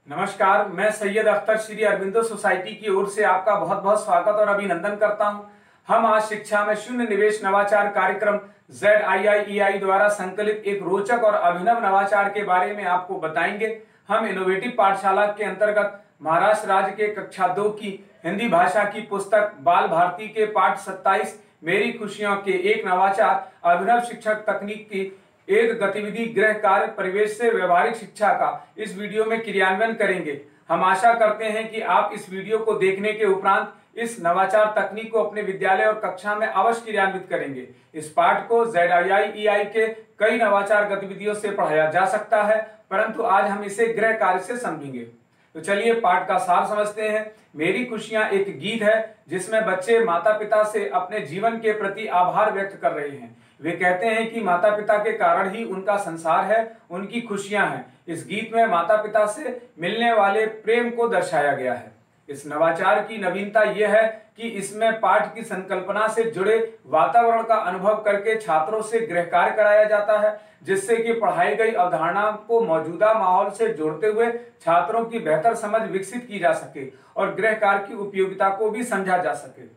नमस्कार, मैं सैयद अख्तर श्री अरविंदो सोसाइटी की ओर से आपका बहुत बहुत स्वागत और अभिनंदन करता हूं। हम आज शिक्षा में शून्य निवेश नवाचार कार्यक्रम ZIIEI द्वारा संकलित एक रोचक और अभिनव नवाचार के बारे में आपको बताएंगे। हम इनोवेटिव पाठशाला के अंतर्गत महाराष्ट्र राज्य के कक्षा 2 की हिंदी भाषा की पुस्तक बाल भारती के पाठ 27 मेरी खुशियों के एक नवाचार अभिनव शिक्षक तकनीक की एक गतिविधि गृह कार्य परिवेश से व्यवहारिक शिक्षा का इस वीडियो में क्रियान्वयन करेंगे। हम आशा करते हैं कि आप इस वीडियो को देखने के उपरांत इस नवाचार तकनीक को अपने विद्यालय और कक्षा में अवश्य क्रियान्वित करेंगे। इस पाठ को ZIIEI के कई नवाचार गतिविधियों से पढ़ाया जा सकता है, परंतु आज हम इसे गृह कार्य से समझेंगे। तो चलिए पाठ का सार समझते हैं। मेरी खुशियां एक गीत है जिसमें बच्चे माता पिता से अपने जीवन के प्रति आभार व्यक्त कर रहे हैं। वे कहते हैं कि माता पिता के कारण ही उनका संसार है, उनकी खुशियां हैं। इस गीत में माता पिता से मिलने वाले प्रेम को दर्शाया गया है। इस नवाचार की नवीनता यह है कि इसमें पाठ की संकल्पना से जुड़े वातावरण का अनुभव करके छात्रों से गृह कार्य कराया जाता है, जिससे कि पढ़ाई गई अवधारणा को मौजूदा माहौल से जोड़ते हुए छात्रों की बेहतर समझ विकसित की जा सके और गृह कार्य की उपयोगिता को भी समझा जा सके।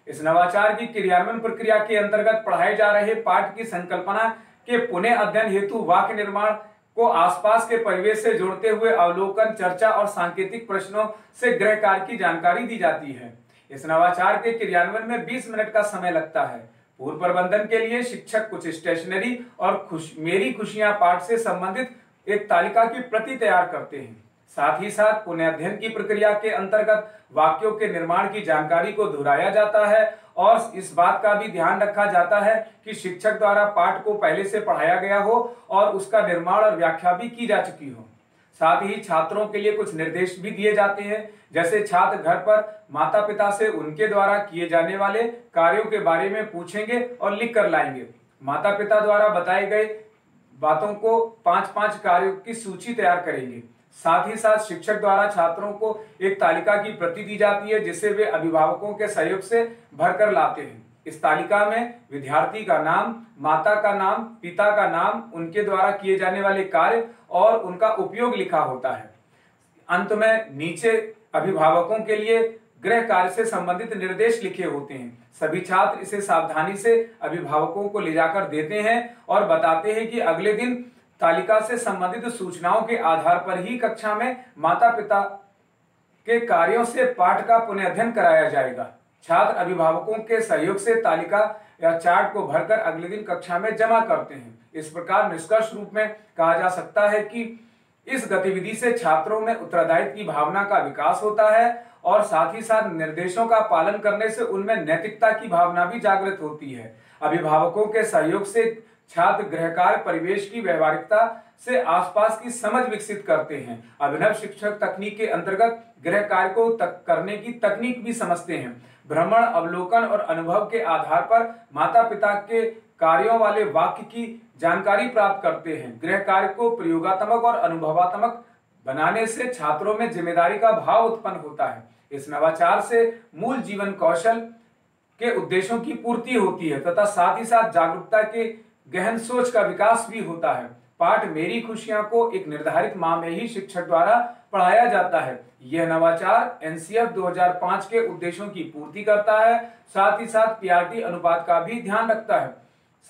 इस नवाचार की क्रियान्वयन प्रक्रिया के अंतर्गत पढ़ाए जा रहे पाठ की संकल्पना के पुनः अध्ययन हेतु वाक्य निर्माण को आसपास के परिवेश से जोड़ते हुए अवलोकन, चर्चा और सांकेतिक प्रश्नों से गृह कार्य की जानकारी दी जाती है। इस नवाचार के क्रियान्वयन में 20 मिनट का समय लगता है। पूर्व प्रबंधन के लिए शिक्षक कुछ स्टेशनरी और मेरी खुशियां पाठ से संबंधित एक तालिका की प्रति तैयार करते हैं। साथ ही साथ पुनः अध्ययन की प्रक्रिया के अंतर्गत वाक्यों के निर्माण की जानकारी को दोहराया जाता है और इस बात का भी ध्यान रखा जाता है कि शिक्षक द्वारा पाठ को पहले से पढ़ाया गया हो और उसका निर्माण और व्याख्या भी की जा चुकी हो। साथ ही छात्रों के लिए कुछ निर्देश भी दिए जाते हैं, जैसे छात्र घर पर माता पिता से उनके द्वारा किए जाने वाले कार्यों के बारे में पूछेंगे और लिख कर लाएंगे। माता पिता द्वारा बताए गए बातों को 5-5 कार्यों की सूची तैयार करेंगे। साथ ही साथ शिक्षक द्वारा छात्रों को एक तालिका की प्रति दी जाती है, जिसे वे अभिभावकों के सहयोग से भरकर लाते हैं। इस तालिका में विद्यार्थी का नाम, माता का नाम, पिता का नाम, उनके द्वारा किए जाने वाले कार्य और उनका उपयोग लिखा होता है। अंत में नीचे अभिभावकों के लिए गृह कार्य से संबंधित निर्देश लिखे होते हैं। सभी छात्र इसे सावधानी से अभिभावकों को ले जाकर देते हैं और बताते हैं कि अगले दिन तालिका से संबंधित सूचनाओं के आधार पर ही कक्षा में माता पिता के कार्यों से पाठ का पुनः अध्ययन कराया जाएगा। छात्र अभिभावकों के सहयोग से तालिका या चार्ट को भरकर अगले दिन कक्षा में जमा करते हैं। इस प्रकार निष्कर्ष रूप में कहा जा सकता है कि इस गतिविधि से छात्रों में उत्तरदायित्व की भावना का विकास होता है और साथ ही साथ निर्देशों का पालन करने से उनमें नैतिकता की भावना भी जागृत होती है। अभिभावकों के सहयोग से छात्र गृह कार्य परिवेश की व्यवहारिकता से आसपास की समझ विकसित करते हैं। अभिनव शिक्षक तकनीक के अंतर्गत गृह कार्य को करने की तकनीक भी समझते हैं। भ्रमण, अवलोकन और अनुभव के आधार पर माता पिता के कार्यों वाले वाक्य की जानकारी प्राप्त करते हैं। गृह कार्य को प्रयोगात्मक और अनुभवात्मक बनाने से छात्रों में जिम्मेदारी का भाव उत्पन्न होता है। इस नवाचार से मूल जीवन कौशल के उद्देश्यों की पूर्ति होती है तथा साथ ही साथ जागरूकता के गहन सोच का विकास भी होता है। पाठ मेरी खुशियां को एक निर्धारित माह में ही शिक्षक द्वारा पढ़ाया जाता है। यह नवाचार NCF 2005 के उद्देश्यों की पूर्ति करता है, साथ ही साथ PRT अनुपात का भी ध्यान रखता है।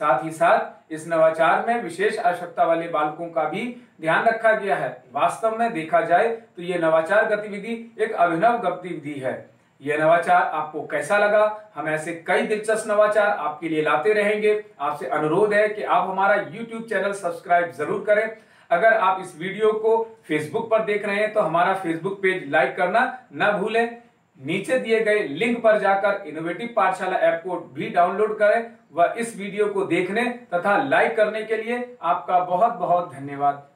साथ ही साथ इस नवाचार में विशेष आवश्यकता वाले बालकों का भी ध्यान रखा गया है। वास्तव में देखा जाए तो यह नवाचार गतिविधि एक अभिनव गतिविधि है। यह नवाचार आपको कैसा लगा? हम ऐसे कई दिलचस्प नवाचार आपके लिए लाते रहेंगे। आपसे अनुरोध है कि आप हमारा YouTube चैनल सब्सक्राइब जरूर करें। अगर आप इस वीडियो को Facebook पर देख रहे हैं तो हमारा Facebook पेज लाइक करना न भूलें। नीचे दिए गए लिंक पर जाकर इनोवेटिव पाठशाला ऐप को भी डाउनलोड करें व इस वीडियो को देखने तथा लाइक करने के लिए आपका बहुत बहुत धन्यवाद।